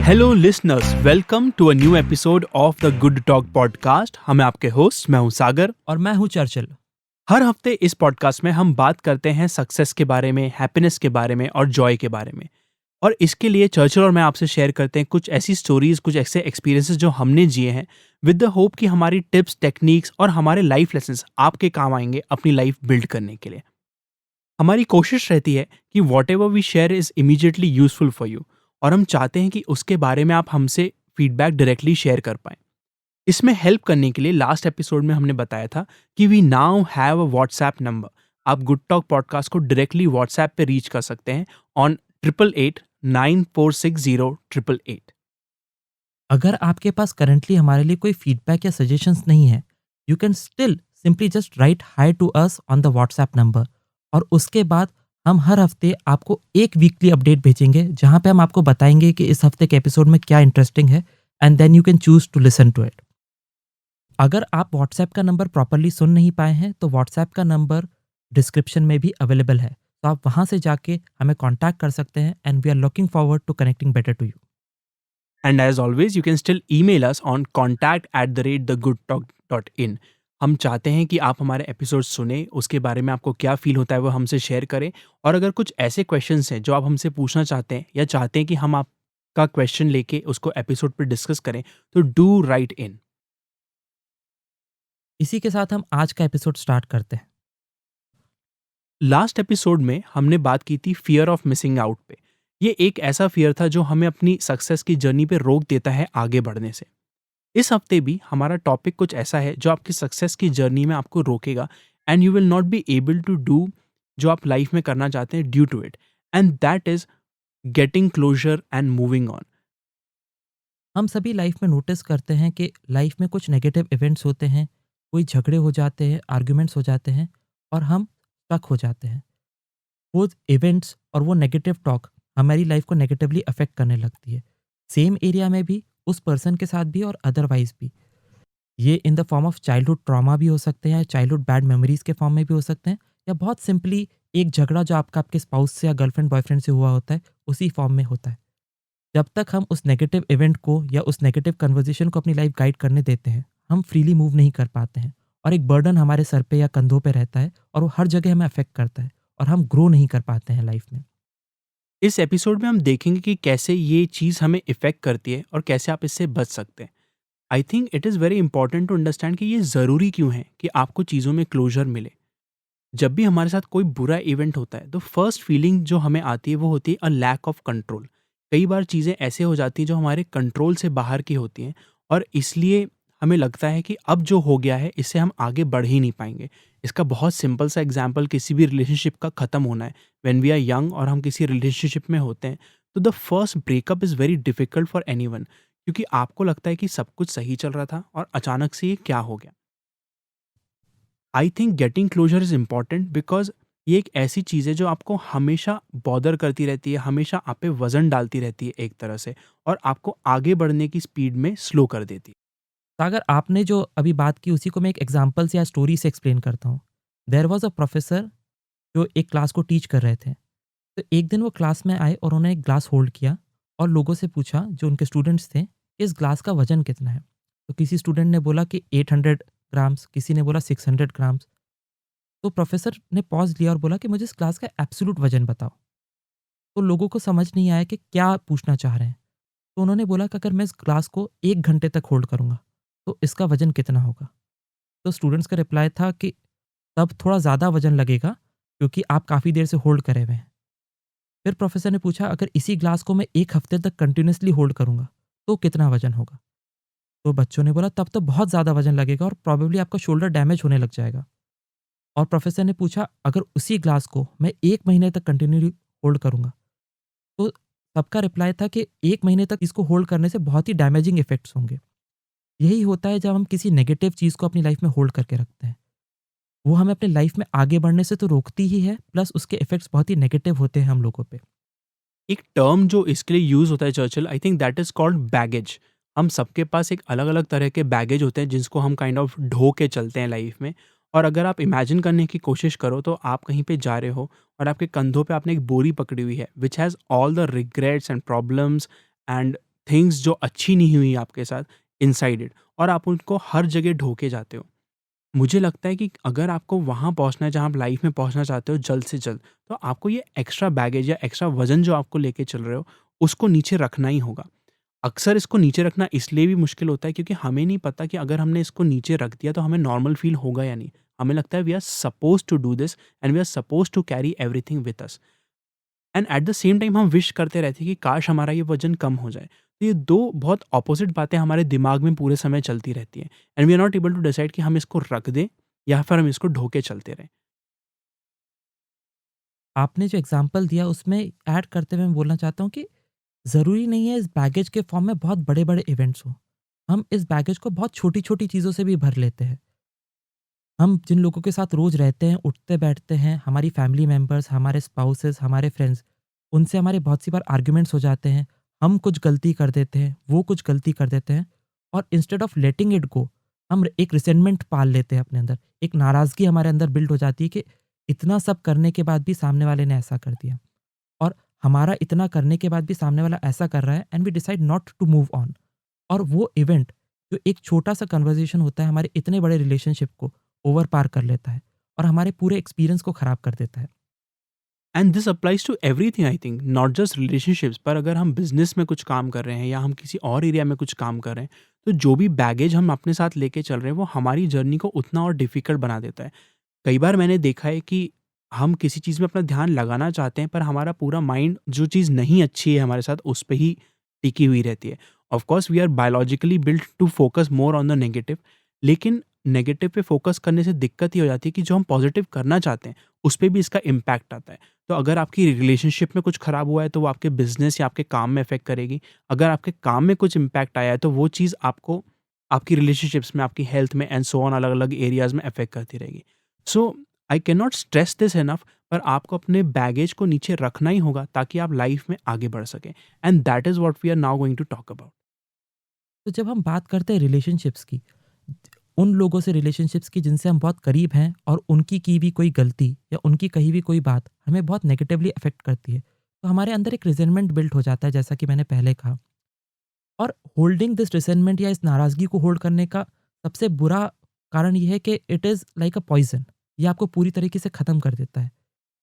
Hello listeners, welcome to a new episode of the good talk podcast. हम आपके host, मैं हूं सागर। और मैं हूँ चर्चिल। हर हफ्ते इस पॉडकास्ट में हम बात करते हैं सक्सेस के बारे में, हैप्पीनेस के बारे में और जॉय के बारे में। और इसके लिए चर्चिल और मैं आपसे शेयर करते हैं कुछ ऐसी स्टोरीज, कुछ ऐसे एक्सपीरियंसेस जो हमने जिए हैं, विद द होप कि हमारी टिप्स, टेक्निक्स और हमारे लाइफ लेसन्स आपके काम आएंगे अपनी लाइफ बिल्ड करने के लिए। हमारी कोशिश रहती है कि whatever we share is immediately useful for you, और हम चाहते हैं कि उसके बारे में आप हमसे फीडबैक डायरेक्टली शेयर कर पाएँ। इसमें हेल्प करने के लिए लास्ट एपिसोड में हमने बताया था कि we now have a WhatsApp number. आप गुड टॉक पॉडकास्ट को डायरेक्टली व्हाट्सएप पे रीच कर सकते हैं ऑन 8889460888। अगर आपके पास करंटली हमारे लिए कोई फीडबैक या सजेशंस नहीं है, you can still simply just write hi to us on the WhatsApp number. और उसके बाद हम हर हफ्ते आपको एक वीकली अपडेट भेजेंगे जहाँ पे हम आपको बताएंगे कि इस हफ्ते के एपिसोड में क्या इंटरेस्टिंग है, and then you can choose to listen to it. अगर आप व्हाट्सएप का नंबर प्रॉपरली सुन नहीं पाए हैं तो व्हाट्सएप का नंबर डिस्क्रिप्शन में भी अवेलेबल है, तो आप वहाँ से जाके हमें कॉन्टैक्ट कर सकते हैं, and we are looking forward to connecting better to you. And as always you can still email us on contact@thegoodtalk.in। हम चाहते हैं कि आप हमारे एपिसोड सुने, उसके बारे में आपको क्या फील होता है वो हमसे शेयर करें। और अगर कुछ ऐसे क्वेश्चंस हैं जो आप हमसे पूछना चाहते हैं या चाहते हैं कि हम आपका क्वेश्चन लेके उसको एपिसोड पर डिस्कस करें, तो डू राइट इन। इसी के साथ हम आज का एपिसोड स्टार्ट करते हैं। लास्ट एपिसोड में हमने बात की थी फियर ऑफ मिसिंग आउट पे। ये एक ऐसा फियर था जो हमें अपनी सक्सेस की जर्नी पे रोक देता है आगे बढ़ने से। इस हफ्ते भी हमारा टॉपिक कुछ ऐसा है जो आपकी सक्सेस की जर्नी में आपको रोकेगा, and you will not be able to do जो आप लाइफ में करना चाहते हैं due to it, and that is getting closure and moving on. हम सभी लाइफ में नोटिस करते हैं कि लाइफ में कुछ नेगेटिव इवेंट्स होते हैं, कोई झगड़े हो जाते हैं, आर्ग्यूमेंट्स हो जाते हैं, और हम स्टक हो जाते हैं। वो इवेंट्स और वो नेगेटिव टॉक हमारी लाइफ को नेगेटिवली अफेक्ट करने लगती है, सेम एरिया में भी, उस पर्सन के साथ भी और अदरवाइज भी। ये इन the form of childhood trauma भी हो सकते हैं, चाइल्डहुड बैड मेमोरीज के फॉर्म में भी हो सकते हैं, या बहुत सिंपली एक झगड़ा जो आपका आपके स्पाउस से या गर्लफ्रेंड बॉयफ्रेंड से हुआ होता है, उसी फॉर्म में होता है। जब तक हम उस नेगेटिव इवेंट को या उस नेगेटिव कन्वर्सेशन को अपनी लाइफ गाइड करने देते हैं, हम फ्रीली मूव नहीं कर पाते हैं, और एक बर्डन हमारे सर पे या कंधों पे रहता है, और वो हर जगह हमें अफेक्ट करता है, और हम ग्रो नहीं कर पाते हैं लाइफ में। इस एपिसोड में हम देखेंगे कि कैसे ये चीज़ हमें इफ़ेक्ट करती है और कैसे आप इससे बच सकते हैं। I think it is very important to understand कि ये ज़रूरी क्यों है कि आपको चीज़ों में क्लोजर मिले। जब भी हमारे साथ कोई बुरा इवेंट होता है, तो फर्स्ट फीलिंग जो हमें आती है वो होती है अ लैक ऑफ कंट्रोल। कई बार चीज़ें ऐसे हो जाती हैं जो हमारे कंट्रोल से बाहर की होती हैं, और इसलिए हमें लगता है कि अब जो हो गया है इससे हम आगे बढ़ ही नहीं पाएंगे। इसका बहुत सिंपल सा एग्जांपल किसी भी रिलेशनशिप का ख़त्म होना है। व्हेन वी आर यंग और हम किसी रिलेशनशिप में होते हैं, तो the first breakup is very difficult for anyone, क्योंकि आपको लगता है कि सब कुछ सही चल रहा था और अचानक से ये क्या हो गया। I think getting closure is important because ये एक ऐसी चीज़ है जो आपको हमेशा बॉदर करती रहती है, हमेशा आप पे वज़न डालती रहती है एक तरह से, और आपको आगे बढ़ने की स्पीड में स्लो कर देती है। तो अगर आपने जो अभी बात की उसी को मैं एक एग्जाम्पल से या स्टोरी से एक्सप्लेन करता हूँ। देयर वॉज अ प्रोफेसर जो एक क्लास को टीच कर रहे थे। तो एक दिन वो क्लास में आए और उन्होंने एक ग्लास होल्ड किया और लोगों से पूछा, जो उनके स्टूडेंट्स थे, इस ग्लास का वजन कितना है। तो किसी स्टूडेंट ने बोला कि 800 ग्राम्स, किसी ने बोला 600 ग्राम्स। तो प्रोफेसर ने पॉज लिया और बोला कि मुझे इस ग्लास का एब्सोल्यूट वजन बताओ। तो लोगों को समझ नहीं आया कि क्या पूछना चाह रहे हैं। तो उन्होंने बोला कि अगर मैं इस ग्लास को 1 घंटे तक होल्ड करूँगा तो इसका वजन कितना होगा। तो स्टूडेंट्स का रिप्लाई था कि तब थोड़ा ज़्यादा वजन लगेगा, क्योंकि आप काफ़ी देर से होल्ड करे हुए हैं। फिर प्रोफेसर ने पूछा, अगर इसी ग्लास को मैं 1 हफ्ते तक कंटिन्यूसली होल्ड करूँगा तो कितना वजन होगा। तो बच्चों ने बोला तब तो बहुत ज़्यादा वजन लगेगा और प्रॉबेबली आपका शोल्डर डैमेज होने लग जाएगा। और प्रोफेसर ने पूछा, अगर उसी ग्लास को मैं 1 महीने तक कंटिन्यूली होल्ड करूँगा। तो सबका रिप्लाई था कि 1 महीने तक इसको होल्ड करने से बहुत ही डैमेजिंग इफेक्ट्स होंगे। यही होता है जब हम किसी नेगेटिव चीज़ को अपनी लाइफ में होल्ड करके रखते हैं। वो हमें अपनी लाइफ में आगे बढ़ने से तो रोकती ही है, प्लस उसके इफेक्ट्स बहुत ही नेगेटिव होते हैं हम लोगों पे। एक टर्म जो इसके लिए यूज़ होता है Churchill, I think that is called baggage. हम सबके पास एक अलग अलग तरह के बैगेज होते हैं जिसको हम काइंड ऑफ ढो के चलते हैं लाइफ में। और अगर आप इमेजिन करने की कोशिश करो तो आप कहीं पे जा रहे हो और आपके कंधों पे आपने एक बोरी पकड़ी हुई है which has all the regrets and problems and things जो अच्छी नहीं हुई आपके साथ इनसाइड इट, और आप उनको हर जगह ढोके जाते हो। मुझे लगता है कि अगर आपको वहाँ पहुँचना है जहाँ आप लाइफ में पहुँचना चाहते हो जल्द से जल्द, तो आपको ये एक्स्ट्रा बैगेज या एक्स्ट्रा वज़न जो आपको लेके चल रहे हो, उसको नीचे रखना ही होगा। अक्सर इसको नीचे रखना इसलिए भी मुश्किल होता है क्योंकि हमें नहीं पता कि अगर हमने इसको नीचे रख दिया तो हमें नॉर्मल फ़ील होगा या नहीं। हमें लगता है we are supposed to do this and we are supposed to carry everything with us. And at the same time हम विश करते रहते हैं कि काश हमारा ये वज़न कम हो जाए। तो ये 2 बहुत ऑपोज़िट बातें हमारे दिमाग में पूरे समय चलती रहती हैं and we are not able to decide कि हम इसको रख दें या फिर हम इसको ढो के चलते रहें। आपने जो एग्ज़ाम्पल दिया उसमें ऐड करते हुए मैं बोलना चाहता हूँ कि ज़रूरी नहीं है इस बैगेज के फॉर्म में बहुत बड़े-बड़े इवेंट्स हों। हम इस बैगेज को बहुत छोटी-छोटी चीज़ों से भी भर लेते हैं। हम जिन लोगों के साथ रोज़ रहते हैं, उठते-बैठते हैं, हमारी फैमिली मेंबर्स, हमारे स्पाउसेस, हमारे फ्रेंड्स, उनसे हमारे बहुत सी बार आर्ग्यूमेंट्स हो जाते हैं। हम कुछ गलती कर देते हैं, वो कुछ गलती कर देते हैं और instead of letting it go, हम एक रिसेंटमेंट पाल लेते हैं अपने अंदर। एक नाराज़गी हमारे अंदर बिल्ड हो जाती है कि इतना सब करने के बाद भी सामने वाले ने ऐसा कर दिया और हमारा इतना करने के बाद भी सामने वाला ऐसा कर रहा है and we decide not to move on. और वो इवेंट जो एक छोटा-सा कन्वर्सेशन होता है, हमारे इतने बड़े रिलेशनशिप को ओवर पार कर लेता है और हमारे पूरे एक्सपीरियंस को खराब कर देता है। And this applies to everything I think, not just relationships, पर अगर हम बिजनेस में कुछ काम कर रहे हैं या हम किसी और एरिया में कुछ काम कर रहे हैं, तो जो भी बैगेज हम अपने साथ लेके चल रहे हैं वो हमारी जर्नी को उतना और डिफिकल्ट बना देता है। कई बार मैंने देखा है कि हम किसी चीज़ में अपना ध्यान लगाना चाहते हैं पर हमारा पूरा माइंड जो चीज़ नहीं अच्छी है हमारे साथ उस पे ही टिकी हुई रहती है। Of course we are biologically built to focus more on the negative, लेकिन नेगेटिव पे फोकस करने से दिक्कत ये हो जाती है कि जो हम पॉजिटिव करना चाहते हैं उस पे भी इसका इम्पैक्ट आता है। तो अगर आपकी रिलेशनशिप में कुछ खराब हुआ है तो वो आपके बिजनेस या आपके काम में इफेक्ट करेगी। अगर आपके काम में कुछ इम्पैक्ट आया है तो वो चीज़ आपको आपकी रिलेशनशिप्स में, आपकी हेल्थ में एंड सो ऑन अलग अलग एरियाज में अफेक्ट करती रहेगी। So I can not stress this enough, पर आपको अपने बैगेज को नीचे रखना ही होगा ताकि आप लाइफ में आगे बढ़ सकें, and that is what we are now going to talk about. तो जब हम बात करते हैं रिलेशनशिप्स की, उन लोगों से रिलेशनशिप्स की जिनसे हम बहुत करीब हैं और उनकी की भी कोई गलती या उनकी कही भी कोई बात हमें बहुत नेगेटिवली अफ़ेक्ट करती है, तो हमारे अंदर एक रिज़ेंटमेंट बिल्ड हो जाता है जैसा कि मैंने पहले कहा। और होल्डिंग दिस रिसेंटमेंट या इस नाराज़गी को होल्ड करने का सबसे बुरा कारण ये है कि it is like a poison. ये आपको पूरी तरीके से ख़त्म कर देता है।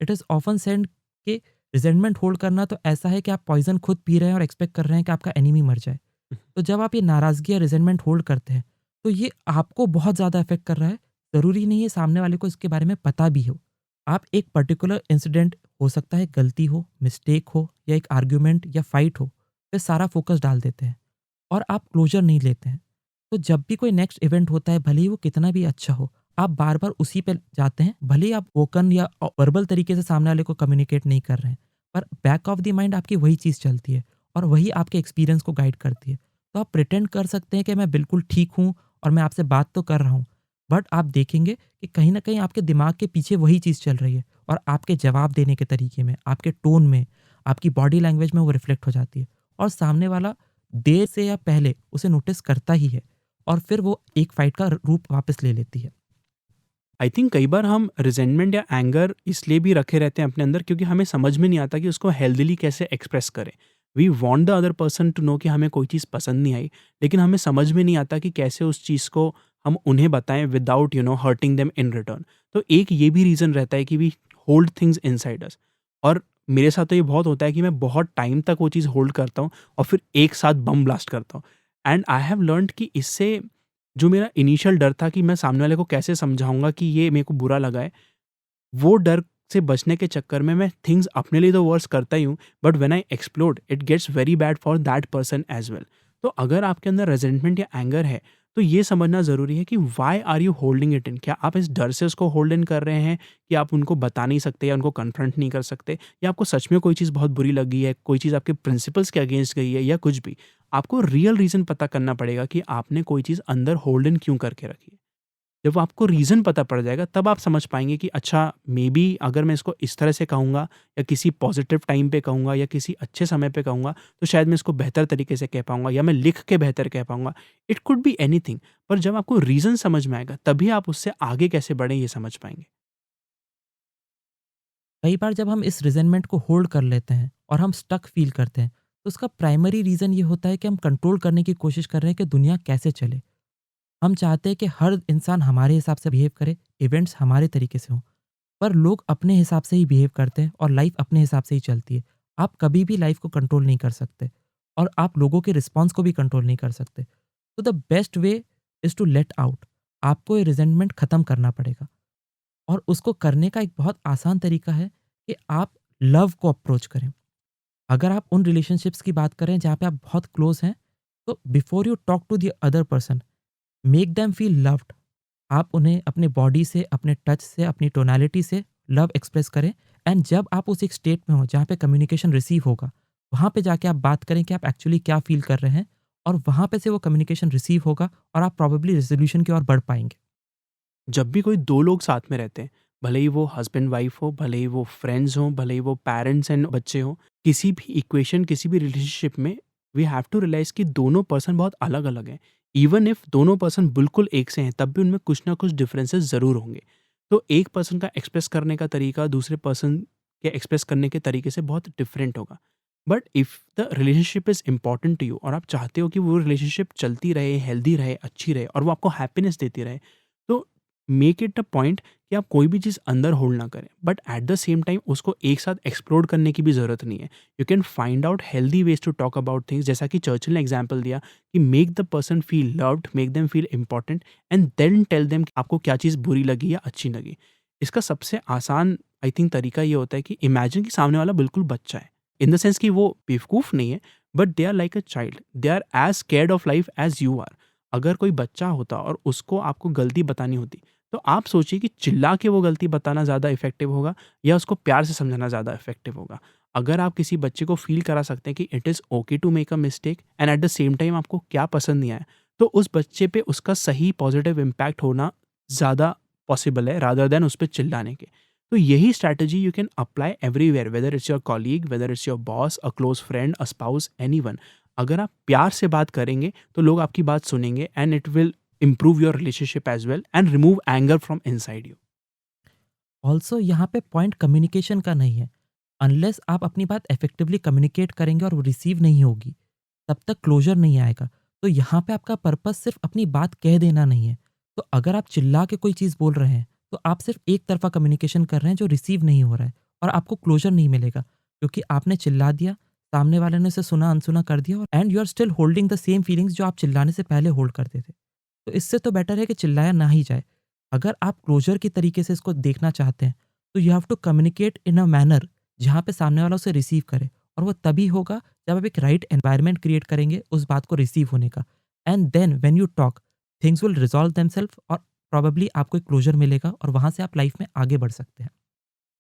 इट इज़ ऑफ़न सेड कि रिज़ेंटमेंट होल्ड करना तो ऐसा है कि आप पॉइज़न खुद पी रहे हैं और एक्सपेक्ट कर रहे हैं कि आपका एनिमी मर जाए। तो जब आप ये नाराज़गी या रिज़ेंटमेंट होल्ड करते हैं, तो ये आपको बहुत ज़्यादा इफ़ेक्ट कर रहा है। ज़रूरी नहीं है सामने वाले को इसके बारे में पता भी हो। आप एक पर्टिकुलर इंसिडेंट, हो सकता है गलती हो, मिस्टेक हो या एक आर्गुमेंट या फाइट हो, पे सारा फ़ोकस डाल देते हैं और आप क्लोज़र नहीं लेते हैं। तो जब भी कोई नेक्स्ट इवेंट होता है, भले ही वो कितना भी अच्छा हो, आप बार-बार उसी पे जाते हैं। भले ही आप वोकन या वर्बल तरीके से सामने वाले को कम्युनिकेट नहीं कर रहे हैं, पर बैक ऑफ द माइंड आपकी वही चीज़ चलती है और वही आपके एक्सपीरियंस को गाइड करती है। तो आप प्रिटेंड कर सकते हैं कि मैं बिल्कुल ठीक हूँ और मैं आपसे बात तो कर रहा हूँ, बट आप देखेंगे कि कहीं न कहीं आपके दिमाग के पीछे वही चीज़ चल रही है और आपके जवाब देने के तरीके में, आपके टोन में, आपकी बॉडी लैंग्वेज में वो रिफ्लेक्ट हो जाती है और सामने वाला देर से या पहले उसे नोटिस करता ही है और फिर वो एक फाइट का रूप वापस ले लेती है। आई थिंक कई बार हम रिजेंटमेंट या एंगर इसलिए भी रखे रहते हैं अपने अंदर क्योंकि हमें समझ में नहीं आता कि उसको हेल्दीली कैसे एक्सप्रेस करें। We want the other person to know कि हमें कोई चीज़ पसंद नहीं आई, लेकिन हमें समझ में नहीं आता कि कैसे उस चीज़ को हम उन्हें बताएं without hurting them in return. तो एक ये भी रीज़न रहता है कि we hold things inside us. और मेरे साथ तो ये बहुत होता है कि मैं बहुत टाइम तक वो चीज़ होल्ड करता हूँ और फिर एक साथ बम ब्लास्ट करता हूँ। एंड आई हैव लर्नड कि इससे जो मेरा इनिशियल डर था कि मैं सामने वाले को कैसे समझाऊँगा कि ये मेरे को बुरा लगा है, वो डर से बचने के चक्कर में मैं थिंग्स अपने लिए तो वर्स करता ही हूँ, but when I explode it gets very bad for that person as well. तो अगर आपके अंदर रेज़ेंटमेंट या एंगर है, तो ये समझना ज़रूरी है कि why are you holding it in? क्या आप इस डर से उसको होल्ड इन कर रहे हैं कि आप उनको बता नहीं सकते या उनको कन्फ्रंट नहीं कर सकते, या आपको सच में कोई चीज़ बहुत बुरी लगी है, कोई चीज़ आपके प्रिंसिपल्स के अगेंस्ट गई है या कुछ भी। आपको रियल रीज़न पता करना पड़ेगा कि आपने कोई चीज़ अंदर होल्ड इन क्यों करके रखी है। जब आपको रीज़न पता पड़ जाएगा तब आप समझ पाएँगे कि अच्छा, मे बी अगर मैं इसको इस तरह से कहूँगा या किसी पॉज़िटिव टाइम पे कहूँगा या किसी अच्छे समय पे कहूँगा, तो शायद मैं इसको बेहतर तरीके से कह पाऊँगा या मैं लिख के बेहतर कह पाऊँगा। इट कुड बी एनीथिंग, पर जब आपको रीज़न समझ में आएगा तभी आप उससे आगे कैसे बढ़ें ये समझ पाएँगे। कई बार जब हम इस रिज़ेंटमेंट को होल्ड कर लेते हैं और हम स्टक फ़ील करते हैं, तो उसका प्राइमरी रीज़न ये होता है कि हम कंट्रोल करने की कोशिश कर रहे हैं कि दुनिया कैसे चले। हम चाहते हैं कि हर इंसान हमारे हिसाब से बिहेव करे, इवेंट्स हमारे तरीके से हों। पर लोग अपने हिसाब से ही बिहेव करते हैं और लाइफ अपने हिसाब से ही चलती है। आप कभी भी लाइफ को कंट्रोल नहीं कर सकते और आप लोगों के रिस्पॉन्स को भी कंट्रोल नहीं कर सकते। तो the best way is to let out. आपको ये रिजेंटमेंट ख़त्म करना पड़ेगा और उसको करने का एक बहुत आसान तरीका है कि आप लव को अप्रोच करें। अगर आप उन रिलेशनशिप्स की बात करें जहाँ पे आप बहुत क्लोज हैं, तो before you talk to the other person, make them feel loved. आप उन्हें अपने बॉडी से, अपने टच से, अपनी टोनालिटी से लव एक्सप्रेस करें। एंड जब आप उस एक स्टेट में हो जहाँ पे कम्युनिकेशन रिसीव होगा, वहाँ पे जाके आप बात करें कि आप एक्चुअली क्या फ़ील कर रहे हैं और वहाँ पे से वो कम्युनिकेशन रिसीव होगा और आप प्रोबेबली रेज़ोल्यूशन की ओर बढ़ पाएँगे। जब भी कोई 2 लोग साथ में रहते हैं, भले ही वो हस्बैंड वाइफ हो, भले ही वो फ्रेंड्स हों, भले ही वो पेरेंट्स एंड बच्चे हों, किसी भी इक्वेशन, किसी भी रिलेशनशिप में वी हैव टू रियलाइज़ कि दोनों पर्सन बहुत अलग-अलग हैं। इवन इफ दोनों पर्सन बिल्कुल एक से हैं, तब भी उनमें कुछ ना कुछ डिफरेंसेस ज़रूर होंगे। तो एक पर्सन का एक्सप्रेस करने का तरीका दूसरे पर्सन के एक्सप्रेस करने के तरीके से बहुत डिफरेंट होगा। But if the relationship is important to you और आप चाहते हो कि वो रिलेशनशिप चलती रहे, हेल्दी रहे, अच्छी रहे और वो आपको हैप्पीनेस देती रहे, तो मेक इट अ पॉइंट कि आप कोई भी चीज़ अंदर होल्ड ना करें, but at the same time उसको एक साथ एक्सप्लोर करने की भी ज़रूरत नहीं है। You can find out healthy ways to talk about things, जैसा कि चर्चिल ने एग्जाम्पल दिया कि make the person feel loved, make them feel important and then tell them आपको क्या चीज़ बुरी लगी या अच्छी लगी। इसका सबसे आसान आई थिंक तरीका ये होता है कि इमेजिन कि सामने वाला बिल्कुल बच्चा है, इन द सेंस कि वो बेवकूफ़ नहीं है, but they are like a child, they are as scared of life as you are. अगर कोई बच्चा होता और उसको आपको गलती बतानी होती, तो आप सोचिए कि चिल्ला के वो गलती बताना ज़्यादा इफ़ेक्टिव होगा या उसको प्यार से समझाना ज़्यादा इफ़ेक्टिव होगा। अगर आप किसी बच्चे को फ़ील करा सकते हैं कि it is okay to make a mistake and at the same time आपको क्या पसंद नहीं आया, तो उस बच्चे पे उसका सही पॉज़िटिव इम्पैक्ट होना ज़्यादा पॉसिबल है रादर दैन उस पे चिल्लाने के। तो यही strategy you can apply everywhere, whether it's your colleague, whether it's your boss, a close friend, a spouse, anyone. अगर आप प्यार से बात करेंगे, तो लोग आपकी बात सुनेंगे and it will improve your relationship as well and remove anger from inside you. Also यहाँ पे पॉइंट कम्युनिकेशन का नहीं है। अनलेस आप अपनी बात इफेक्टिवली कम्युनिकेट करेंगे और वो रिसीव नहीं होगी, तब तक क्लोजर नहीं आएगा। तो यहाँ पे आपका पर्पस सिर्फ अपनी बात कह देना नहीं है। तो अगर आप चिल्ला के कोई चीज़ बोल रहे हैं, तो आप सिर्फ एक तरफ़ा कम्युनिकेशन कर रहे हैं जो रिसीव नहीं हो रहा है और आपको क्लोजर नहीं मिलेगा, क्योंकि आपने चिल्ला दिया, सामने वाले ने उसे सुना अनसुना कर दिया और and you are still holding the same feelings जो आप चिल्लाने से पहले होल्ड करते थे। तो इससे तो बेटर है कि चिल्लाया ना ही जाए। अगर आप क्लोज़र की तरीके से इसको देखना चाहते हैं, तो you have to communicate in a manner जहाँ पे सामने वाला उसे रिसीव करे, और वो तभी होगा जब आप एक राइट एनवायरनमेंट क्रिएट करेंगे उस बात को रिसीव होने का। And then when you talk, things will resolve themselves और प्रोबेबली आपको एक क्लोज़र मिलेगा और वहाँ से आप लाइफ़ में आगे बढ़ सकते हैं।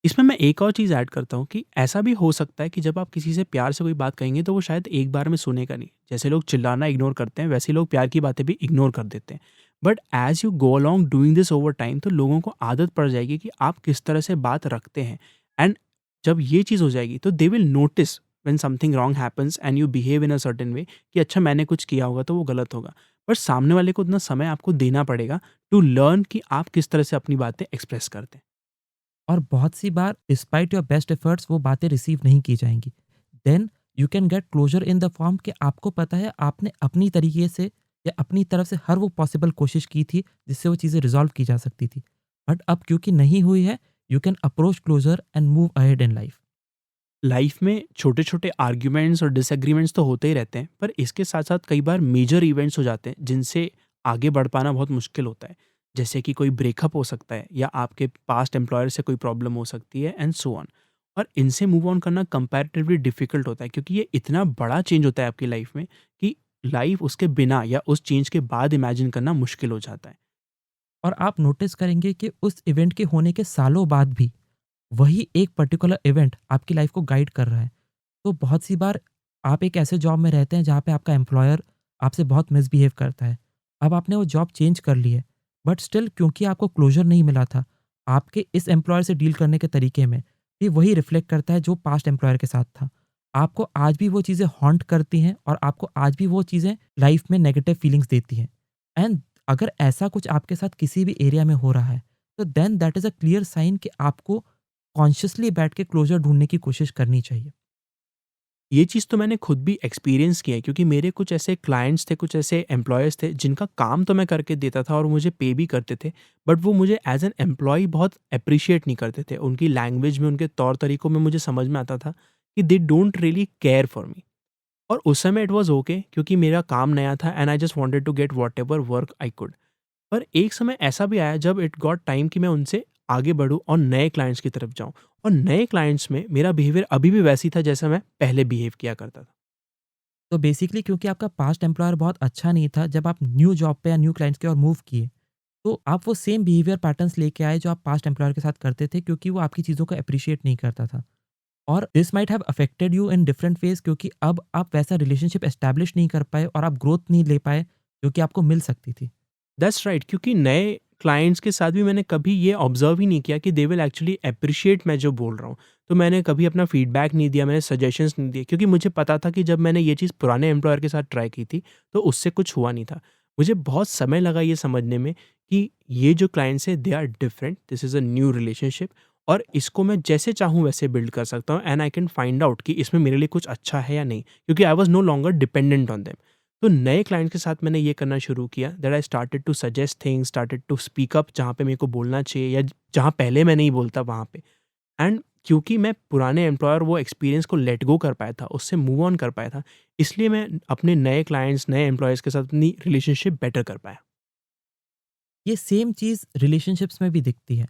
इसमें मैं एक और चीज़ ऐड करता हूँ कि ऐसा भी हो सकता है कि जब आप किसी से प्यार से कोई बात कहेंगे तो वो शायद एक बार में सुनेगा नहीं। जैसे लोग चिल्लाना इग्नोर करते हैं, वैसे ही लोग प्यार की बातें भी इग्नोर कर देते हैं। But as you go along doing this over time, तो लोगों को आदत पड़ जाएगी कि आप किस तरह से बात रखते हैं। एंड जब ये चीज़ हो जाएगी तो they will notice when something wrong happens and you behave in a certain way कि अच्छा मैंने कुछ किया होगा तो वो गलत होगा। पर सामने वाले को उतना समय आपको देना पड़ेगा टू लर्न कि आप किस तरह से अपनी बातें एक्सप्रेस करते हैं। और बहुत सी बार डिस्पाइट योर बेस्ट एफर्ट्स वो बातें रिसीव नहीं की जाएँगी। Then you can get closure in the form कि आपको पता है आपने अपनी तरीके से या अपनी तरफ से हर वो पॉसिबल कोशिश की थी जिससे वो चीज़ें रिज़ॉल्व की जा सकती थी। बट अब क्योंकि नहीं हुई है, you can approach closure and move ahead in life. Life में छोटे-छोटे आर्ग्यूमेंट्स और डिसएग्रीमेंट्स तो होते ही रहते हैं, पर इसके साथ-साथ कई बार मेजर इवेंट्स हो जाते हैं, जिनसे आगे बढ़ पाना बहुत मुश्किल होता है। जैसे कि कोई ब्रेकअप हो सकता है या आपके पास्ट एम्प्लॉयर से कोई प्रॉब्लम हो सकती है एंड सो ऑन। और इनसे मूव ऑन करना कंपैरेटिवली डिफ़िकल्ट होता है, क्योंकि ये इतना बड़ा चेंज होता है आपकी लाइफ में कि लाइफ उसके बिना या उस चेंज के बाद इमेजिन करना मुश्किल हो जाता है। और आप नोटिस करेंगे कि उस इवेंट के होने के सालों बाद भी वही एक पर्टिकुलर इवेंट आपकी लाइफ़ को गाइड कर रहा है। तो बहुत सी बार आप एक ऐसे जॉब में रहते हैं जहाँ पे आपका एम्प्लॉयर आपसे बहुत मिसबिहेव करता है। अब आपने वो जॉब चेंज कर ली है, बट स्टिल क्योंकि आपको क्लोज़र नहीं मिला था, आपके इस एम्प्लॉयर से डील करने के तरीके में भी वही रिफ्लेक्ट करता है जो पास्ट एम्प्लॉयर के साथ था। आपको आज भी वो चीज़ें हॉन्ट करती हैं और आपको आज भी वो चीज़ें लाइफ़ में नेगेटिव फीलिंग्स देती हैं। एंड अगर ऐसा कुछ आपके साथ किसी भी एरिया में हो रहा है, तो then that is a clear sign कि आपको कॉन्शियसली बैठ के क्लोज़र ढूँढने की कोशिश करनी चाहिए। ये चीज़ तो मैंने खुद भी एक्सपीरियंस किया है, क्योंकि मेरे कुछ ऐसे क्लाइंट्स थे, कुछ ऐसे एम्प्लॉयर्स थे जिनका काम तो मैं करके देता था और मुझे पे भी करते थे, बट वो मुझे एज़ एन एम्प्लॉयी बहुत एप्रिशिएट नहीं करते थे। उनकी लैंग्वेज में, उनके तौर तरीकों में मुझे समझ में आता था कि they don't really care for me. और उस समय इट वाज़ ओके, क्योंकि मेरा काम नया था and I just wanted to get whatever work I could. पर एक समय ऐसा भी आया जब इट गॉट टाइम कि मैं उनसे आगे बढ़ूँ और नए क्लाइंट्स की तरफ जाऊँ, और नए क्लाइंट्स में मेरा बिहेवियर अभी भी वैसी था जैसा मैं पहले बिहेव किया करता था। तो बेसिकली क्योंकि आपका पास्ट एम्प्लॉयर बहुत अच्छा नहीं था, जब आप न्यू जॉब पे या न्यू क्लाइंट्स की ओर मूव किए, तो आप वो सेम बिहेवियर पैटर्न्स लेके आए जो आप पास्ट एम्प्लॉयर के साथ करते थे, क्योंकि वो आपकी चीज़ों को एप्रिशिएट नहीं करता था। और this might have affected you in different ways, क्योंकि अब आप वैसा रिलेशनशिप एस्टैब्लिश नहीं कर पाए और आप ग्रोथ नहीं ले पाए, जो कि आपको मिल सकती थी। दैट्स राइट, क्योंकि नए क्लाइंट्स के साथ भी मैंने कभी ये ऑब्जर्व ही नहीं किया कि दे विल एक्चुअली एप्रिशिएट मैं जो बोल रहा हूँ। तो मैंने कभी अपना फीडबैक नहीं दिया, मैंने सजेशंस नहीं दिए, क्योंकि मुझे पता था कि जब मैंने ये चीज़ पुराने एम्प्लॉयर के साथ ट्राई की थी, तो उससे कुछ हुआ नहीं था। मुझे बहुत समय लगा ये समझने में कि ये जो क्लाइंट्स हैं they are different, this is a new relationship, और इसको मैं जैसे चाहूँ वैसे बिल्ड कर सकता हूँ and I can find out कि इसमें मेरे लिए कुछ अच्छा है या नहीं, क्योंकि I was no longer dependent on them. तो नए क्लाइंट के साथ मैंने ये करना शुरू किया that I started to suggest things, started to speak up जहाँ पे मेरे को बोलना चाहिए या जहाँ पहले मैं नहीं बोलता वहाँ पे। एंड क्योंकि मैं पुराने एम्प्लॉयर वो एक्सपीरियंस को लेट गो कर पाया था, उससे मूव ऑन कर पाया था, इसलिए मैं अपने नए क्लाइंट्स, नए एम्प्लॉयज़ के साथ अपनी रिलेशनशिप बेटर कर पाया। ये सेम चीज़ रिलेशनशिप्स में भी दिखती है।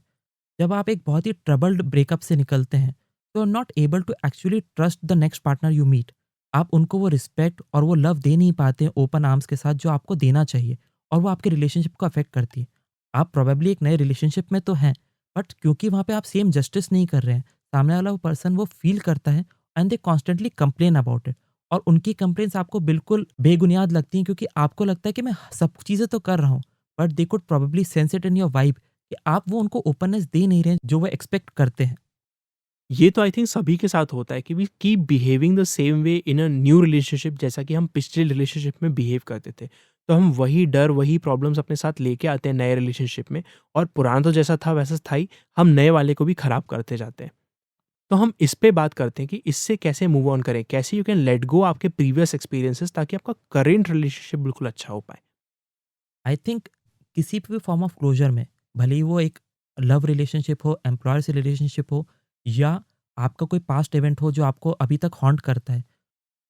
जब आप एक बहुत ही ट्रबल्ड ब्रेकअप से निकलते हैं, तो are not able to actually trust the next partner you meet. आप उनको वो रिस्पेक्ट और वो लव दे नहीं पाते हैं ओपन आर्म्स के साथ जो आपको देना चाहिए, और वो आपके रिलेशनशिप को अफेक्ट करती है। आप प्रोबेबली एक नए रिलेशनशिप में तो हैं, बट क्योंकि वहाँ पे आप सेम जस्टिस नहीं कर रहे हैं, सामने वाला पर्सन वो फील करता है and they constantly complain about it. और उनकी कंप्लेंट्स आपको बिल्कुल बेबुनियाद लगती हैं, क्योंकि आपको लगता है कि मैं सब चीज़ें तो कर रहा हूँ, but they could probably sense it in your vibe कि आप वो उनको ओपननेस दे नहीं रहे हैं जो वो एक्सपेक्ट करते हैं। ये तो आई थिंक सभी के साथ होता है कि we keep behaving the same way in a new relationship, जैसा कि हम पिछले रिलेशनशिप में बिहेव करते थे। तो हम वही डर, वही प्रॉब्लम्स अपने साथ लेके आते हैं नए रिलेशनशिप में, और पुराना तो जैसा था वैसा था ही, हम नए वाले को भी खराब करते जाते हैं। तो हम इस पे बात करते हैं कि इससे कैसे मूव ऑन करें, कैसे यू कैन लेट गो आपके प्रीवियस एक्सपीरियंसेस, ताकि आपका करेंट रिलेशनशिप बिल्कुल अच्छा हो पाए। आई थिंक किसी भी फॉर्म ऑफ क्लोजर में, भले ही वो एक लव रिलेशनशिप हो, एम्प्लॉयर से रिलेशनशिप हो, या आपका कोई पास्ट इवेंट हो जो आपको अभी तक हॉन्ट करता है,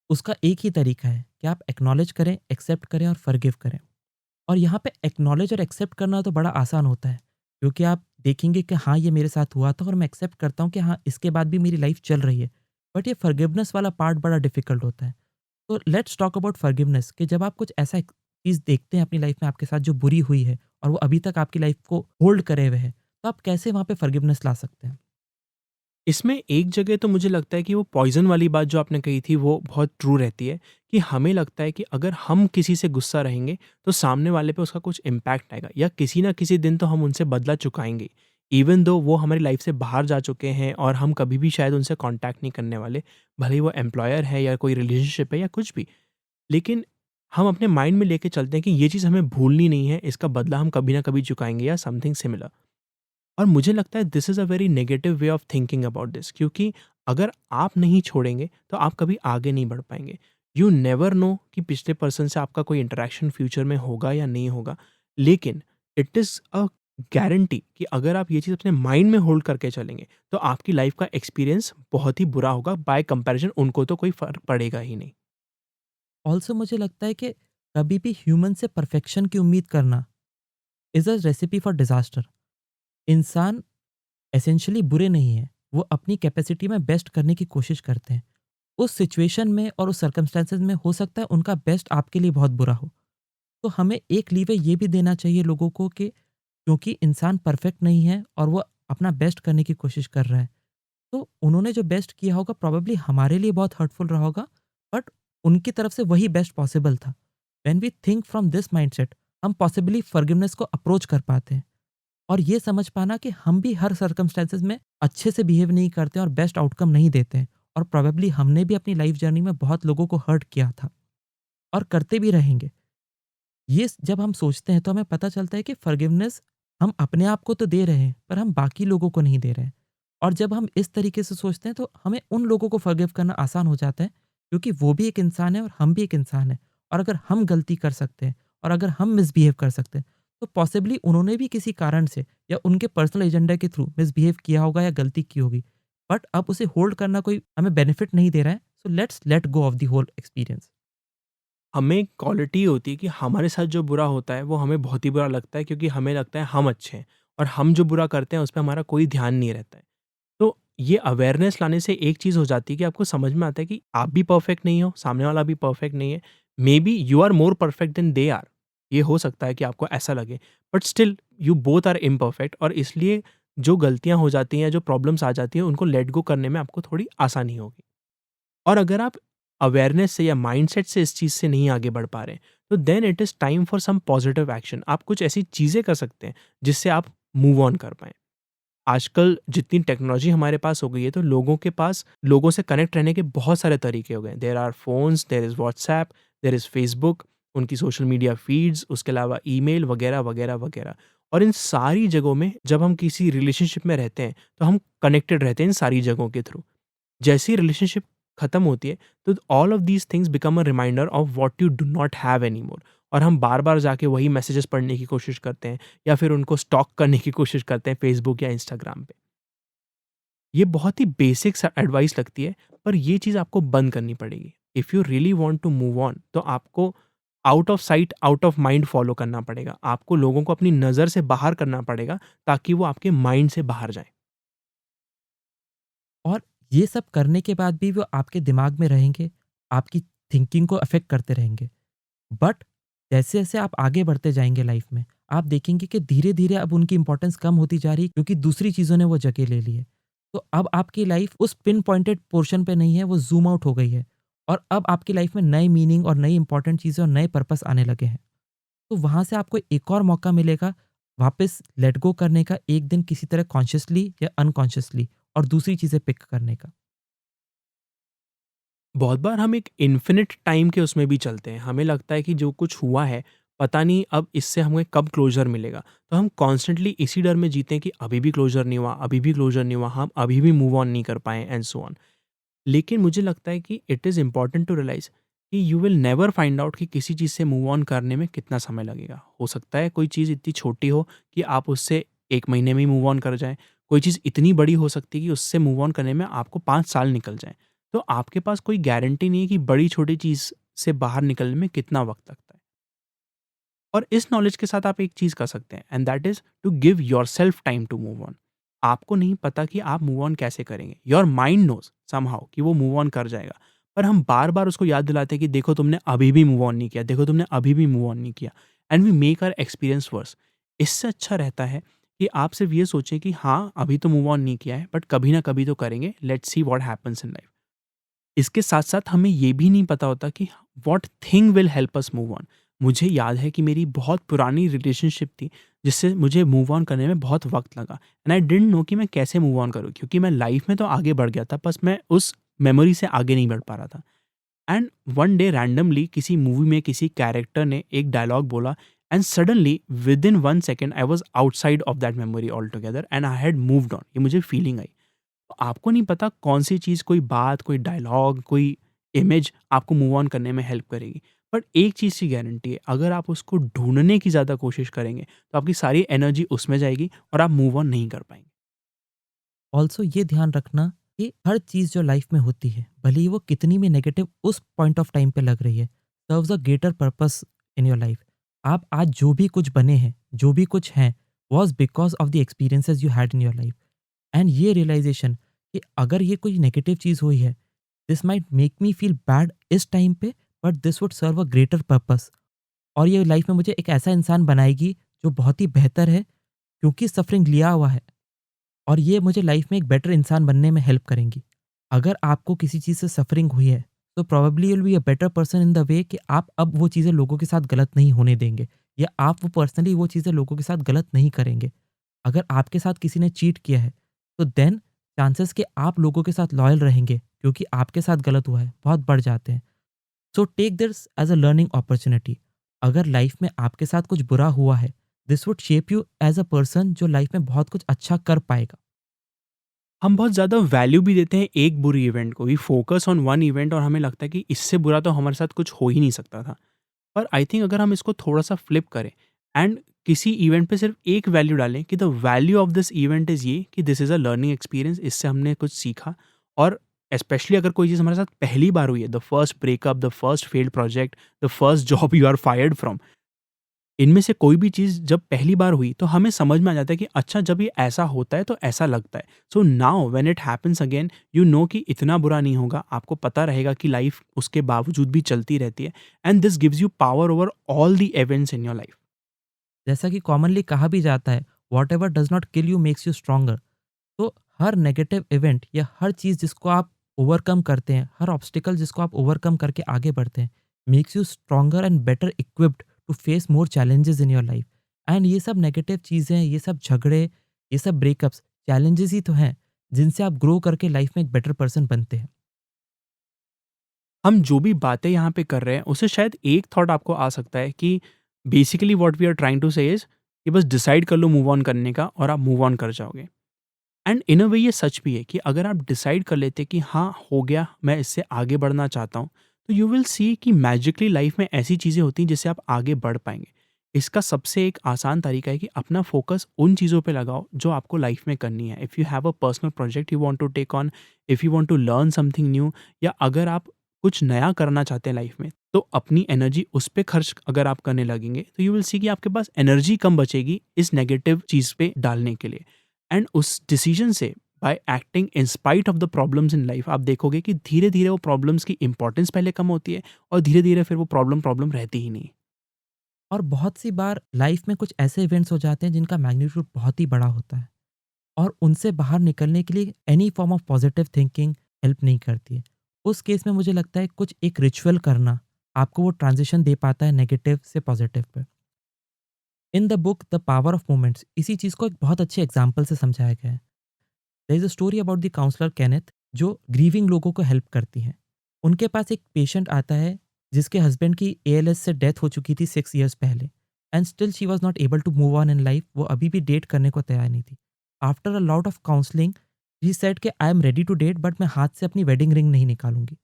उसका एक ही तरीका है कि आप एक्नॉलेज करें, एक्सेप्ट करें और फॉरगिव करें। और यहाँ पे एक्नॉलेज और एक्सेप्ट करना तो बड़ा आसान होता है, क्योंकि आप देखेंगे कि हाँ, ये मेरे साथ हुआ था और मैं एक्सेप्ट करता हूँ कि हाँ, इसके बाद भी मेरी लाइफ चल रही है। बट ये फॉरगिवनेस वाला पार्ट बड़ा डिफिकल्ट होता है। तो लेट्स टॉक अबाउट फॉरगिवनेस, कि जब आप कुछ ऐसा एक चीज़ देखते हैं अपनी लाइफ में आपके साथ जो बुरी हुई है और वो अभी तक आपकी लाइफ को होल्ड करे हुए है, तो आप कैसे वहाँ पे फॉरगिवनेस ला सकते हैं? इसमें एक जगह तो मुझे लगता है कि वो पॉइज़न वाली बात जो आपने कही थी वो बहुत ट्रू रहती है, कि हमें लगता है कि अगर हम किसी से गुस्सा रहेंगे तो सामने वाले पे उसका कुछ इम्पैक्ट आएगा, या किसी ना किसी दिन तो हम उनसे बदला चुकाएँगे। इवन दो वो हमारी लाइफ़ से बाहर जा चुके हैं और हम कभी भी शायद उनसे कॉन्टैक्ट नहीं करने वाले, भले ही वो एम्प्लॉयर है या कोई रिलेशनशिप है या कुछ भी। लेकिन हम अपने माइंड में लेके चलते हैं कि ये चीज़ हमें भूलनी नहीं है, इसका बदला हम कभी ना कभी चुकाएँगे या समथिंग सिमिलर। और मुझे लगता है this is a very negative way of thinking about this, क्योंकि अगर आप नहीं छोड़ेंगे तो आप कभी आगे नहीं बढ़ पाएंगे। यू नेवर नो कि पिछले पर्सन से आपका कोई इंटरेक्शन फ्यूचर में होगा या नहीं होगा, लेकिन इट इज़ अ गारंटी कि अगर आप ये चीज़ अपने माइंड में होल्ड करके चलेंगे तो आपकी लाइफ का एक्सपीरियंस बहुत ही बुरा होगा, बाय कंपैरिजन उनको तो कोई फ़र्क पड़ेगा ही नहीं। ऑल्सो मुझे लगता है कि कभी भी ह्यूमन से परफेक्शन की उम्मीद करना is a recipe for disaster. इंसान एसेंशियली बुरे नहीं हैं, वो अपनी कैपेसिटी में बेस्ट करने की कोशिश करते हैं। उस सिचुएशन में और उस सर्कमस्टेंसेस में हो सकता है उनका बेस्ट आपके लिए बहुत बुरा हो। तो हमें एक लीवे ये भी देना चाहिए लोगों को कि क्योंकि इंसान परफेक्ट नहीं है और वो अपना बेस्ट करने की कोशिश कर रहा है, तो उन्होंने जो बेस्ट किया होगा प्रोबेबली हमारे लिए बहुत हर्टफुल रहा होगा, बट उनकी तरफ से वही बेस्ट पॉसिबल था। When we think from this mindset, हम पॉसिबली फॉरगिवनेस को अप्रोच कर पाते हैं। और ये समझ पाना कि हम भी हर सर्कमस्टेंसेस में अच्छे से बिहेव नहीं करते और बेस्ट आउटकम नहीं देते हैं, और प्रोबेबली हमने भी अपनी लाइफ जर्नी में बहुत लोगों को हर्ट किया था और करते भी रहेंगे। जब हम सोचते हैं तो हमें पता चलता है कि फॉरगिवनेस हम अपने आप को तो दे रहे हैं, पर हम बाकी लोगों को नहीं दे रहे हैं। और जब हम इस तरीके से सोचते हैं तो हमें उन लोगों को फॉरगिव करना आसान हो जाता है क्योंकि वो भी एक इंसान है और हम भी एक इंसान हैं। और अगर हम गलती कर सकते हैं और अगर हम मिसबिहेव कर सकते हैं, तो पॉसिबली उन्होंने भी किसी कारण से या उनके पर्सनल एजेंडा के थ्रू मिसबिहेव किया होगा या गलती की होगी। बट अब उसे होल्ड करना कोई हमें बेनिफिट नहीं दे रहा है, so let's let go of the whole experience. हमें एक क्वालिटी होती है कि हमारे साथ जो बुरा होता है वो हमें बहुत ही बुरा लगता है, क्योंकि हमें लगता है हम अच्छे हैं और हम जो बुरा करते हैं उस पे हमारा कोई ध्यान नहीं रहता है। तो ये अवेयरनेस लाने से एक चीज़ हो जाती है कि आपको समझ में आता है कि आप भी परफेक्ट नहीं हो, सामने वाला भी परफेक्ट नहीं है। Maybe you are more perfect than they are. ये हो सकता है कि आपको ऐसा लगे, but still you both are imperfect, और इसलिए जो गलतियाँ हो जाती हैं, जो प्रॉब्लम्स आ जाती हैं, उनको लेट गो करने में आपको थोड़ी आसानी होगी। और अगर आप अवेयरनेस से या माइंडसेट से इस चीज़ से नहीं आगे बढ़ पा रहे हैं, तो then it is time for some positive action. आप कुछ ऐसी चीज़ें कर सकते हैं जिससे आप मूव ऑन कर पाएँ। आजकल जितनी टेक्नोलॉजी हमारे पास हो गई है, तो लोगों के पास लोगों से कनेक्ट रहने के बहुत सारे तरीके हो गए हैं। There are phones, there is WhatsApp, there is Facebook, उनकी सोशल मीडिया फ़ीड्स, उसके अलावा ईमेल वगैरह, वगैरह, वगैरह। और इन सारी जगहों में जब हम किसी रिलेशनशिप में रहते हैं, तो हम कनेक्टेड रहते हैं इन सारी जगहों के थ्रू। जैसे ही रिलेशनशिप खत्म होती है, तो all of these things become a reminder of what you do not have anymore, और हम बार-बार जाके वही मैसेजेस पढ़ने की कोशिश करते हैं या फिर उनको स्टॉक करने की कोशिश करते हैं फ़ेसबुक या इंस्टाग्राम पे। ये बहुत ही बेसिक सा एडवाइस लगती है, पर ये चीज़ आपको बंद करनी पड़ेगी। If you really want to move on, तो आपको out of sight, out of mind follow करना पड़ेगा। आपको लोगों को अपनी नज़र से बाहर करना पड़ेगा, ताकि वो आपके माइंड से बाहर जाएँ। और ये सब करने के बाद भी वो आपके दिमाग में रहेंगे, आपकी थिंकिंग को अफ़ेक्ट करते रहेंगे। बट जैसे-जैसे आप आगे बढ़ते जाएँगे लाइफ़ में, आप देखेंगे कि धीरे-धीरे अब उनकी इम्पोर्टेंस कम होती जा रही है, क्योंकि दूसरी चीज़ों ने वो जगह ले ली है। तो अब आपकी लाइफ़ उस पिन पॉइंटेड पोर्शन पे नहीं है, वो ज़ूम आउट हो गई है। और अब आपकी लाइफ़ में नई मीनिंग और नई इम्पोर्टेंट चीज़ें और नए पर्पस आने लगे हैं। तो वहाँ से आपको एक और मौका मिलेगा वापस लेट गो करने का, एक दिन किसी तरह कॉन्शियसली या अनकॉन्शियसली, और दूसरी चीज़ें पिक करने का। बहुत बार हम एक इन्फिनिट टाइम के उसमें भी चलते हैं। हमें लगता है कि जो कुछ हुआ है, पता नहीं अब इससे हमें कब क्लोज़र मिलेगा। तो हम कॉन्स्टेंटली इसी डर में जीते हैं कि अभी भी क्लोज़र नहीं हुआ, अभी भी क्लोज़र नहीं हुआ, हम अभी भी मूव ऑन नहीं कर पाए, एंड सो ऑन। लेकिन मुझे लगता है कि it is important to realise कि you will never find out कि किसी चीज़ से मूव ऑन करने में कितना समय लगेगा। हो सकता है कोई चीज़ इतनी छोटी हो कि आप उससे 1 महीने में ही मूव ऑन कर जाएँ। कोई चीज़ इतनी बड़ी हो सकती है कि उससे मूव ऑन करने में आपको 5 साल निकल जाएँ। तो आपके पास कोई गारंटी नहीं है कि बड़ी-छोटी चीज़ से बाहर निकलने में कितना वक़्त लगता है। और इस नॉलेज के साथ आप एक चीज़ कर सकते हैं, and that is to give yourself time to move on. आपको नहीं पता कि आप मूव ऑन कैसे करेंगे। योर माइंड नोज़ समहाउ कि वो मूव ऑन कर जाएगा। पर हम बार-बार उसको याद दिलाते हैं कि देखो तुमने अभी भी मूव ऑन नहीं किया, देखो तुमने अभी भी मूव ऑन नहीं किया, and we make our experience worse. इससे अच्छा रहता है कि आप सिर्फ़ ये सोचें कि हाँ, अभी तो मूव ऑन नहीं किया है, बट कभी ना कभी तो करेंगे। Let's see what happens in life. इसके साथ-साथ हमें ये भी नहीं पता होता कि what thing will help us move on. मुझे याद है कि मेरी बहुत पुरानी रिलेशनशिप थी, जिससे मुझे मूव ऑन करने में बहुत वक़्त लगा, एंड आई डिडन्ट नो कि मैं कैसे मूव ऑन करूँ, क्योंकि मैं लाइफ़ में तो आगे बढ़ गया था, बस मैं उस मेमोरी से आगे नहीं बढ़ पा रहा था। एंड वन डे रैंडमली किसी मूवी में किसी कैरेक्टर ने एक डायलॉग बोला, and suddenly within 1 second I was outside of that memory altogether, and I had moved on. ये मुझे फीलिंग आई। तो आपको नहीं पता कौन-सी चीज़, कोई बात, कोई डायलॉग, कोई इमेज आपको मूव ऑन करने में हेल्प करेगी। बट एक चीज़ की गारंटी है, अगर आप उसको ढूँढने की ज़्यादा कोशिश करेंगे, तो आपकी सारी एनर्जी उसमें जाएगी और आप मूव ऑन नहीं कर पाएँगे। ऑल्सो ये ध्यान रखना कि हर चीज़ जो लाइफ में होती है, भले ही वो कितनी भी नेगेटिव उस पॉइंट ऑफ टाइम पे लग रही है, serves a greater purpose in your life. आप आज जो भी कुछ बने हैं, जो भी कुछ हैं, was because of the experiences you had in your life. And ये रियलाइज़ेशन कि अगर ये कोई नेगेटिव चीज़ हुई है, this might make me feel bad इस टाइम पे, but this would serve a greater purpose. और ये लाइफ में मुझे एक ऐसा इंसान बनाएगी जो बहुत ही बेहतर है, क्योंकि सफ़रिंग लिया हुआ है। और ये मुझे लाइफ में एक बेटर इंसान बनने में हेल्प करेंगी। अगर आपको किसी चीज़ से सफ़रिंग हुई है, तो probably you will be a better person in the way कि आप अब वो चीज़ें लोगों के साथ गलत नहीं होने देंगे, या आप वो पर्सनली वो चीज़ें लोगों के साथ गलत नहीं करेंगे। अगर आपके साथ किसी ने चीट किया है, तो देन चांसेस कि आप लोगों के साथ लॉयल रहेंगे क्योंकि आपके साथ गलत हुआ है, बहुत बढ़ जाते हैं। So take this as a learning opportunity. अगर लाइफ में आपके साथ कुछ बुरा हुआ है, this would shape you as a person जो लाइफ में बहुत कुछ अच्छा कर पाएगा। हम बहुत ज़्यादा वैल्यू भी देते हैं एक बुरी इवेंट को, we focus on one event और हमें लगता है कि इससे बुरा तो हमारे साथ कुछ हो ही नहीं सकता था। पर आई थिंक अगर हम इसको थोड़ा-सा फ्लिप करें एंड किसी इवेंट पे सिर्फ एक वैल्यू डालें कि the value of this event is ये कि this is a learning experience, इससे हमने कुछ सीखा। और स्पेशली अगर कोई चीज़ हमारे साथ पहली बार हुई है, the first breakup, the first failed project, the first job you are fired from, इनमें से कोई भी चीज़ जब पहली बार हुई तो हमें समझ में आ जाता है कि अच्छा जब ये ऐसा होता है तो ऐसा लगता है। So now when it happens again you know कि इतना बुरा नहीं होगा, आपको पता रहेगा कि लाइफ उसके बावजूद भी चलती रहती है and this gives you power over all the events in your life. जैसा कि कॉमनली कहा भी जाता है, whatever does not kill you makes you stronger. तो हर नेगेटिव इवेंट या हर चीज़ जिसको आप ओवरकम करते हैं, हर ऑब्स्टिकल जिसको आप ओवरकम करके आगे बढ़ते हैं, makes you stronger and better equipped to face more challenges in your life. And ये सब नेगेटिव चीज़ें, ये सब झगड़े, ये सब ब्रेकअप्स चैलेंजेस ही तो हैं, जिनसे आप ग्रो करके लाइफ में एक बेटर पर्सन बनते हैं। हम जो भी बातें यहाँ पे कर रहे हैं उससे शायद एक थॉट आपको आ सकता है कि basically what we are trying to say is कि बस डिसाइड कर लो मूव ऑन करने का और आप मूव ऑन कर जाओगे। एंड इन अ वे ये सच भी है कि अगर आप डिसाइड कर लेते कि हाँ हो गया, मैं इससे आगे बढ़ना चाहता हूँ, तो यू विल सी कि मैजिकली लाइफ में ऐसी चीज़ें होती हैं जिससे आप आगे बढ़ पाएंगे। इसका सबसे एक आसान तरीका है कि अपना फोकस उन चीज़ों पे लगाओ जो आपको लाइफ में करनी है। If you have a personal project you want to take on, if you want to learn something new, या अगर आप कुछ नया करना चाहते हैं लाइफ में, तो अपनी एनर्जी उस पे खर्च अगर आप करने लगेंगे तो यू विल सी कि आपके पास एनर्जी कम बचेगी इस नेगेटिव चीज़ पे डालने के लिए। एंड उस डिसीजन से, bye acting in spite of the problems in life, आप देखोगे कि धीरे धीरे वो प्रॉब्लम्स की इंपॉर्टेंस पहले कम होती है और धीरे धीरे फिर वो प्रॉब्लम प्रॉब्लम रहती ही नहीं। और बहुत सी बार लाइफ में कुछ ऐसे इवेंट्स हो जाते हैं जिनका मैग्नीट्यूड बहुत ही बड़ा होता है, और उनसे बाहर निकलने के लिए any form of positive thinking help नहीं करती है। उस केस में मुझे लगता है कुछ एक रिचुअल करना आपको वो ट्रांजिशन दे पाता है नेगेटिव से positive pay. In the book the power of moments इसी चीज़ को एक बहुत अच्छे एग्जाम्पल से समझाया गया है। There is a story about the counsellor Kenneth, जो ग्रीविंग लोगों को हेल्प करती हैं। उनके पास एक पेशेंट आता है जिसके हस्बैंड की एएलएस से डेथ हो चुकी थी 6 ईयर्स पहले, and still she was not able to move on in life. वो अभी भी डेट करने को तैयार नहीं थी। After a lot of counselling he said कि I am ready to date, but मैं हाथ से अपनी वेडिंग रिंग नहीं निकालूंगी।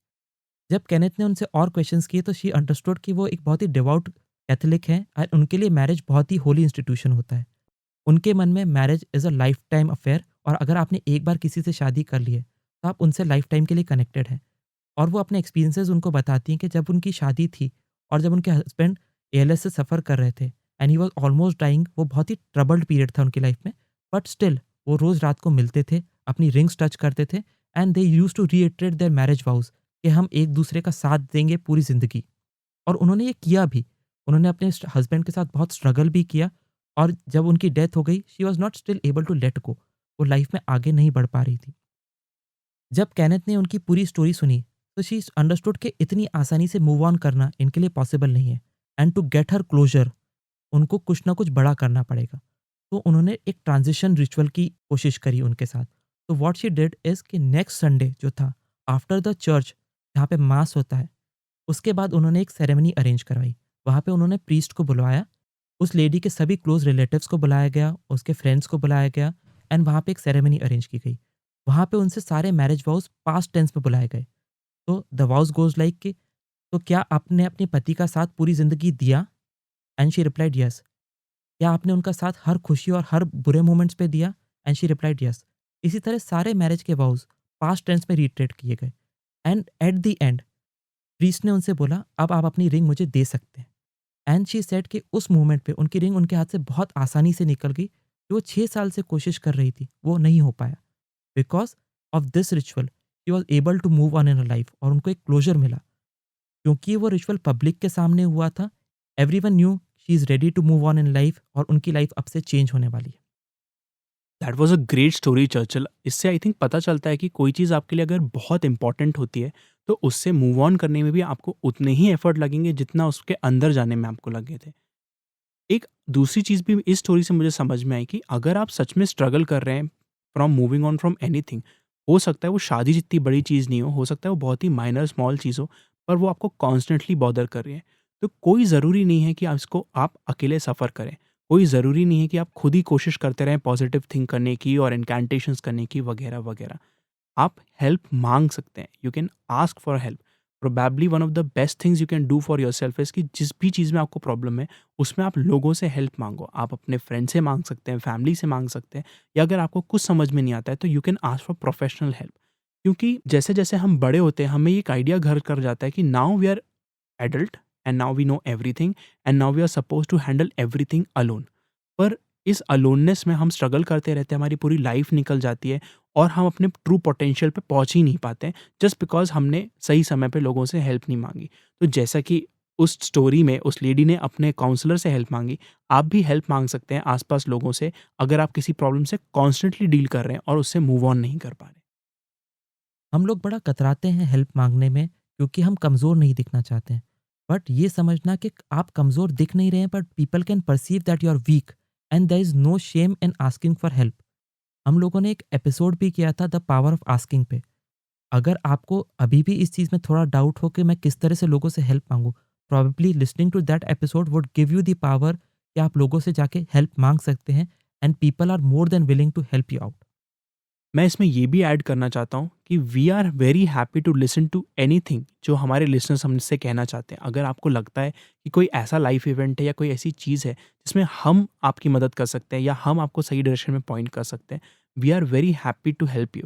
जब केनेथ ने उनसे और क्वेश्चंस किए तो शी अंडरस्टूड कि वो एक बहुत ही डिवोट कैथोलिक हैं और उनके लिए मैरिज बहुत ही होली इंस्टीट्यूशन होता है। उनके मन में marriage is a life time affair, और अगर आपने एक बार किसी से शादी कर ली है तो आप उनसे लाइफ टाइम के लिए कनेक्टेड हैं। और वो अपने एक्सपीरियंसेस उनको बताती हैं कि जब उनकी शादी थी और जब उनके हस्बैंड एएलएस से सफ़र कर रहे थे and he was almost dying, वो बहुत ही ट्रबल्ड पीरियड था उनकी लाइफ में, बट स्टिल वो रोज़ रात को मिलते थे, अपनी रिंग्स टच करते थे, and they used to reiterate their marriage vows कि हम एक दूसरे का साथ देंगे पूरी ज़िंदगी। और उन्होंने ये किया भी। उन्होंने अपने हस्बैंड के साथ बहुत स्ट्रगल भी किया, और जब उनकी डेथ हो गई she was not still able to let go. वो लाइफ में आगे नहीं बढ़ पा रही थी। जब केनेथ ने उनकी पूरी स्टोरी सुनी तो शी अंडरस्टूड कि इतनी आसानी से मूव ऑन करना इनके लिए पॉसिबल नहीं है, and to get her closer उनको कुछ ना कुछ बड़ा करना पड़ेगा। तो उन्होंने एक ट्रांजिशन रिचुअल की कोशिश करी उनके साथ। तो व्हाट शी डिड इज़ कि नेक्स्ट संडे जो था, आफ्टर द चर्च जहाँ पे मास होता है, उसके बाद उन्होंने एक सेरेमनी अरेंज करवाई। वहाँ पे उन्होंने प्रीस्ट को बुलवाया, उस लेडी के सभी क्लोज़ रिलेटिव्स को बुलाया गया, उसके फ्रेंड्स को बुलाया गया, एंड वहाँ पे एक सेरेमनी अरेंज की गई। वहाँ पे उनसे सारे मैरिज वाउज़ पास्ट टेंस में बुलाए गए। तो द वाउज़ गोज़ लाइक कि तो क्या आपने अपने पति का साथ पूरी ज़िंदगी दिया? And she replied yes. क्या आपने उनका साथ हर खुशी और हर बुरे मोमेंट्स पे दिया? And she replied yes. इसी तरह सारे मैरिज के वाउज़ पास्ट टेंस में रिट्रेट किए गए, and at the end priest ने उनसे बोला, अब आप अपनी रिंग मुझे दे सकते हैं। एंड शी सेड कि उस मोमेंट पे उनकी रिंग उनके हाथ से बहुत आसानी से निकल गई। जो वो 6 साल से कोशिश कर रही थी, वो नहीं हो पाया। Because of this ritual she was able to move on in her life, और उनको एक क्लोज़र मिला। क्योंकि वो रिचुअल पब्लिक के सामने हुआ था, everyone knew she is ready to move on in life, और उनकी लाइफ अब से चेंज होने वाली है। That was a great story Churchill. इससे आई थिंक पता चलता है कि कोई चीज़ आपके लिए अगर बहुत इंपॉर्टेंट होती है, तो उससे मूव ऑन करने में भी आपको उतने ही एफर्ट लगेंगे जितना उसके अंदर जाने में आपको लगे थे। एक दूसरी चीज़ भी इस स्टोरी से मुझे समझ में आई कि अगर आप सच में स्ट्रगल कर रहे हैं from moving on from anything, हो सकता है वो शादी जितनी बड़ी चीज़ नहीं हो सकता है वो बहुत ही माइनर स्मॉल चीज़ हो, पर वो आपको कॉन्स्टेंटली बॉदर कर रही है। तो कोई ज़रूरी नहीं है कि आप इसको आप अकेले सफ़र करें। कोई ज़रूरी नहीं है कि आप खुद ही कोशिश करते रहें पॉजिटिव थिंक करने की और इनकैंटेशंस करने की वगैरह वगैरह। आप हेल्प मांग सकते हैं, you can ask for help. Probably one of the best things you can do for your self is कि जिस भी चीज़ में आपको प्रॉब्लम है उसमें आप लोगों से हेल्प मांगो। आप अपने फ्रेंड से मांग सकते हैं, फैमिली से मांग सकते हैं, या अगर आपको कुछ समझ में नहीं आता है तो you can ask for professional help. क्योंकि जैसे जैसे हम बड़े होते हैं हमें एक आइडिया घर कर जाता है कि now we are adult and now we know everything and now we are suppose to handle everything alone. पर इस अलोननेस में हम स्ट्रगल करते रहते हैं, हमारी पूरी लाइफ निकल जाती है और हम अपने ट्रू पोटेंशियल पे पहुंच ही नहीं पाते हैं, जस्ट बिकॉज हमने सही समय पे लोगों से हेल्प नहीं मांगी। तो जैसा कि उस स्टोरी में उस लेडी ने अपने काउंसलर से हेल्प मांगी, आप भी हेल्प मांग सकते हैं आसपास लोगों से, अगर आप किसी प्रॉब्लम से कॉन्स्टेंटली डील कर रहे हैं और उससे मूव ऑन नहीं कर पा रहे। हम लोग बड़ा कतराते हैं हेल्प माँगने में क्योंकि हम कमज़ोर नहीं दिखना चाहते हैं। बट ये समझना कि आप कमज़ोर दिख नहीं रहे हैं, but people can perceive that you are weak and there is no shame in asking for help. हम लोगों ने एक एपिसोड भी किया था द पावर ऑफ आस्किंग पे। अगर आपको अभी भी इस चीज़ में थोड़ा डाउट हो कि मैं किस तरह से लोगों से हेल्प माँगूँ, probably listening to that episode would give you the power कि आप लोगों से जाके हेल्प माँग सकते हैं and people are more than willing to help you out. मैं इसमें ये भी ऐड करना चाहता हूँ कि we are very happy to listen to anything जो हमारे लिसनर्स हमसे कहना चाहते हैं। अगर आपको लगता है कि कोई ऐसा लाइफ इवेंट है या कोई ऐसी चीज़ है जिसमें हम आपकी मदद कर सकते हैं या हम आपको सही डायरेक्शन में पॉइंट कर सकते हैं, we are very happy to help you.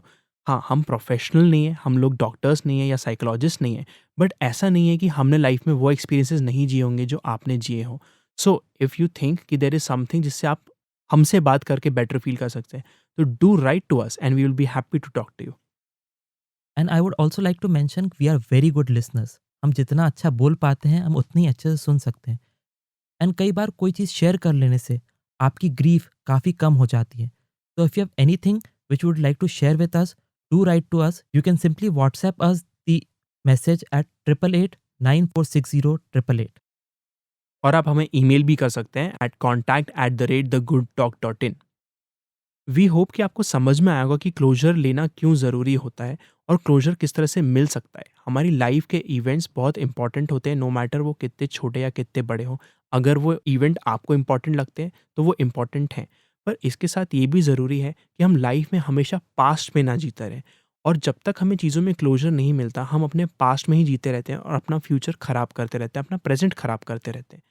हाँ, हम प्रोफेशनल नहीं हैं, हम लोग डॉक्टर्स नहीं हैं या साइकोलॉजिस्ट नहीं हैं, बट ऐसा नहीं है कि हमने लाइफ में वो एक्सपीरियंसेस नहीं जिए होंगे जो आपने जिए हों। सो इफ़ यू थिंक कि देयर इज़ समथिंग जिससे आप हमसे बात करके बेटर फील कर सकते हैं, तो do write to us and we will be happy to talk to you. And I would also like to mention we are very good listeners. हम जितना अच्छा बोल पाते हैं, हम उतनी अच्छे से सुन सकते हैं। एंड कई बार कोई चीज़ शेयर कर लेने से आपकी ग्रीफ काफ़ी कम हो जाती है। तो if you have anything which you would like to share with us, do write to us. You can simply WhatsApp us the message at 8889460888। और आप हमें ईमेल भी कर सकते हैं एट contact@thegoodtalk.in। वी होप कि आपको समझ में आएगा कि क्लोजर लेना क्यों ज़रूरी होता है और क्लोजर किस तरह से मिल सकता है। हमारी लाइफ के इवेंट्स बहुत इंपॉर्टेंट होते हैं, नो मैटर वो कितने छोटे या कितने बड़े हों। अगर वो इवेंट आपको इंपॉर्टेंट लगते हैं तो वो इंपॉर्टेंट हैं, पर इसके साथ ये भी ज़रूरी है कि हम लाइफ में हमेशा पास्ट में ना जीते रहें। और जब तक हमें चीज़ों में क्लोजर नहीं मिलता, हम अपने पास्ट में ही जीते रहते हैं और अपना फ्यूचर ख़राब करते रहते हैं, अपना प्रेजेंट ख़राब करते रहते हैं।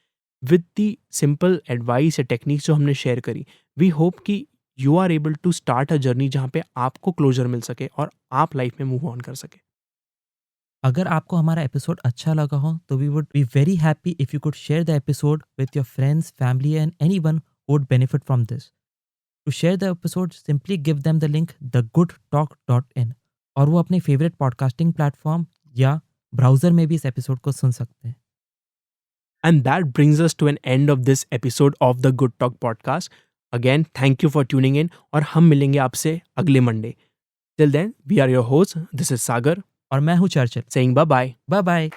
विद दी सिंपल एडवाइस या टेक्निक्स जो हमने शेयर करी, वी होप कि you are able to start a journey जहाँ पे आपको क्लोजर मिल सके और आप लाइफ में मूव ऑन कर सके। अगर आपको हमारा एपिसोड अच्छा लगा हो तो we would be very happy if you could share the episode with your friends, family and anyone who would benefit from this. To share the episode simply give them the link thegoodtalk.in, और वो अपने favourite podcasting platform या browser में भी इस episode को सुन सकते हैं। And that brings us to an end of this episode of the Good Talk podcast. Again, thank you for tuning in और हम मिलेंगे आपसे अगले Monday. Till then, we are your hosts. This is Sagar और मैं हूँ Churchill. saying bye bye. Bye bye.